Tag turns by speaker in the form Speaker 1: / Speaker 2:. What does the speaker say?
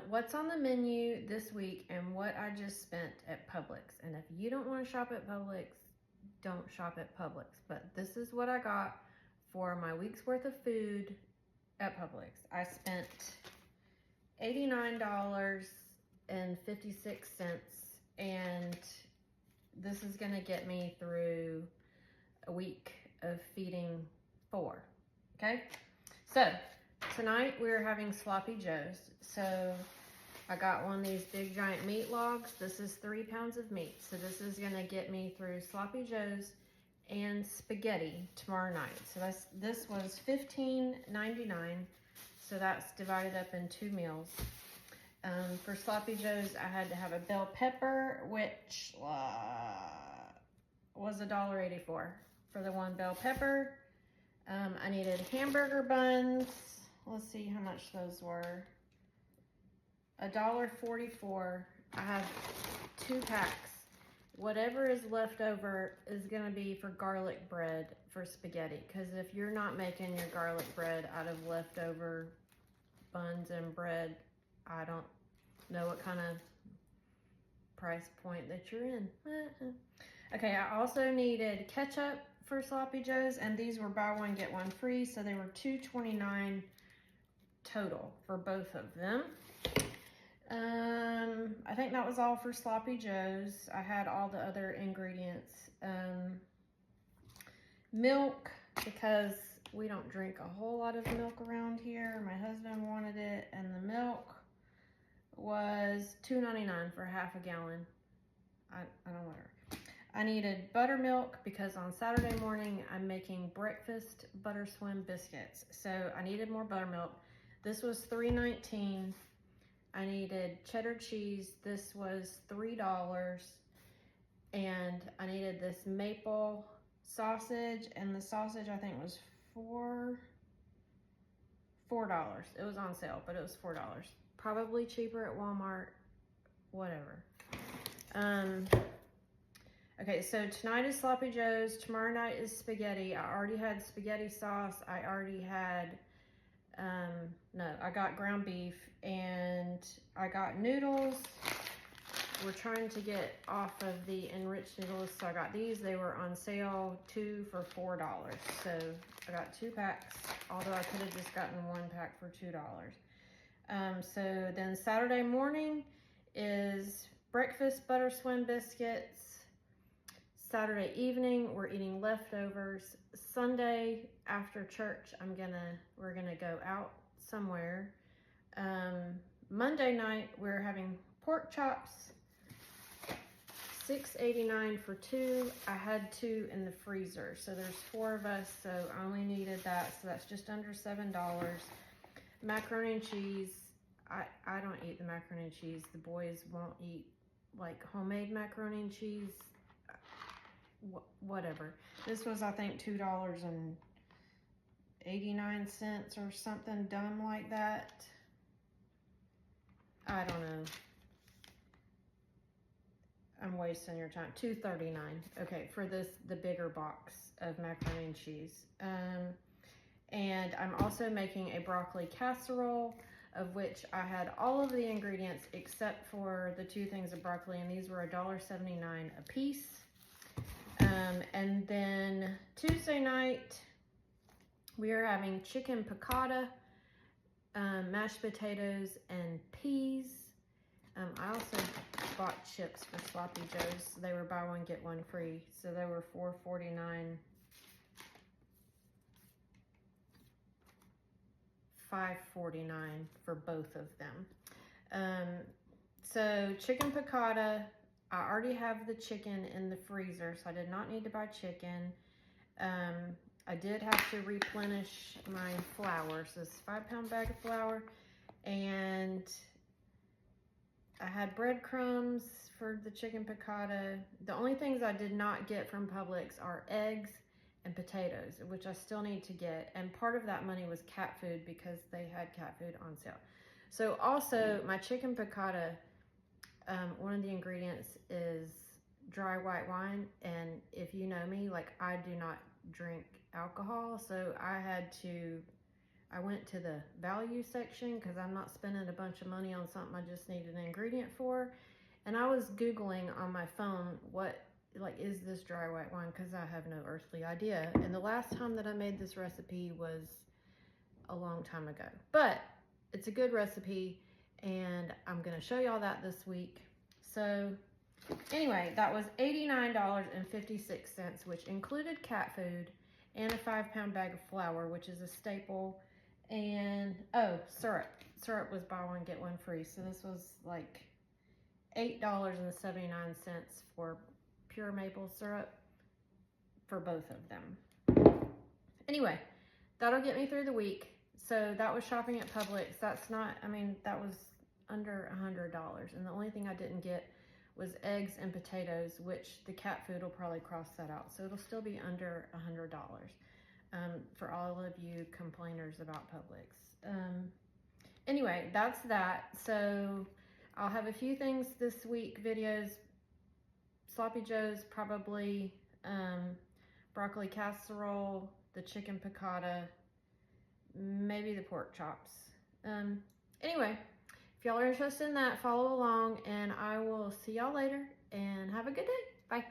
Speaker 1: What's on the menu this week and what I just spent at Publix. And if you don't want to shop at Publix, don't shop at Publix. But this is what I got for my week's worth of food at Publix. I spent $89.56, and this is gonna get me through a week of feeding 4. Okay, so tonight we're having Sloppy Joes. So I got one of these big giant meat logs. This is 3 pounds of meat. So this is gonna get me through Sloppy Joes and spaghetti tomorrow night. So this was $15.99. So that's divided up in 2 meals. For Sloppy Joes, I had to have a bell pepper, which was $1.84 for the 1 bell pepper. I needed hamburger buns. Let's see how much those were. $1.44. I have 2 packs. Whatever is left over is gonna be for garlic bread for spaghetti. Because if you're not making your garlic bread out of leftover buns and bread, I don't know what kind of price point that you're in. Okay, I also needed ketchup for Sloppy Joes, and these were buy one get one free, so they were $2.29 total for both of them. I think that was all for Sloppy Joes. I had all the other ingredients. Milk, because we don't drink a whole lot of milk around here. My husband wanted it, and the milk was $2.99 for half a gallon. I don't want her. I needed buttermilk because on Saturday morning I'm making breakfast butter swim biscuits. So I needed more buttermilk. This was $3.19. I needed cheddar cheese. This was $3. And I needed this maple sausage, and the sausage I think was $4. It was on sale, but it was $4. Probably cheaper at Walmart, whatever. Okay, so tonight is Sloppy Joes. Tomorrow night is spaghetti. I already had spaghetti sauce. I already had, no, I got ground beef, and I got noodles. We're trying to get off of the enriched noodles, so I got these. They were on sale, 2 for $4. So I got 2 packs, although I could have just gotten 1 pack for $2. So then Saturday morning is breakfast butter swim biscuits. Saturday evening, we're eating leftovers. Sunday after church, we're gonna go out somewhere. Monday night, we're having pork chops. $6.89 for 2. I had 2 in the freezer, so there's 4 of us, so I only needed that, so that's just under $7. Macaroni and cheese. I don't eat the macaroni and cheese. The boys won't eat like homemade macaroni and cheese. Whatever. This was, I think, $2.89 or something dumb like that. I don't know. I'm wasting your time. $2.39. Okay, for the bigger box of macaroni and cheese. And I'm also making a broccoli casserole, of which I had all of the ingredients except for the 2 things of broccoli, and these were $1.79 a piece. And then Tuesday night, we are having chicken piccata, mashed potatoes, and peas. I also bought chips for Sloppy Joes. They were buy one, get one free. So they were $4.49. $5.49 for both of them. So chicken piccata, I already have the chicken in the freezer, so I did not need to buy chicken. I did have to replenish my flour. So this 5-pound bag of flour, and I had breadcrumbs for the chicken piccata. The only things I did not get from Publix are eggs and potatoes, which I still need to get. And part of that money was cat food because they had cat food on sale. So also my chicken piccata, one of the ingredients is dry white wine. And if you know me, like, I do not drink alcohol. So I I went to the value section because I'm not spending a bunch of money on something I just need an ingredient for. And I was Googling on my phone what, like, is this dry white wine? Because I have no earthly idea. And the last time that I made this recipe was a long time ago. But it's a good recipe, and I'm going to show y'all that this week. So anyway, that was $89.56, which included cat food and a 5-pound bag of flour, which is a staple. And, oh, syrup. Syrup was buy one, get one free. So this was like $8.79 for pure maple syrup for both of them. Anyway, that'll get me through the week. So that was shopping at Publix. That's not, I mean, that was under $100. And the only thing I didn't get was eggs and potatoes, which the cat food will probably cross that out. So it'll still be under $100 for all of you complainers about Publix. Anyway, that's that. So I'll have a few things this week, videos. Sloppy Joe's, probably broccoli casserole, the chicken piccata, maybe the pork chops. Anyway, if y'all are interested in that, follow along, and I will see y'all later, and have a good day. Bye.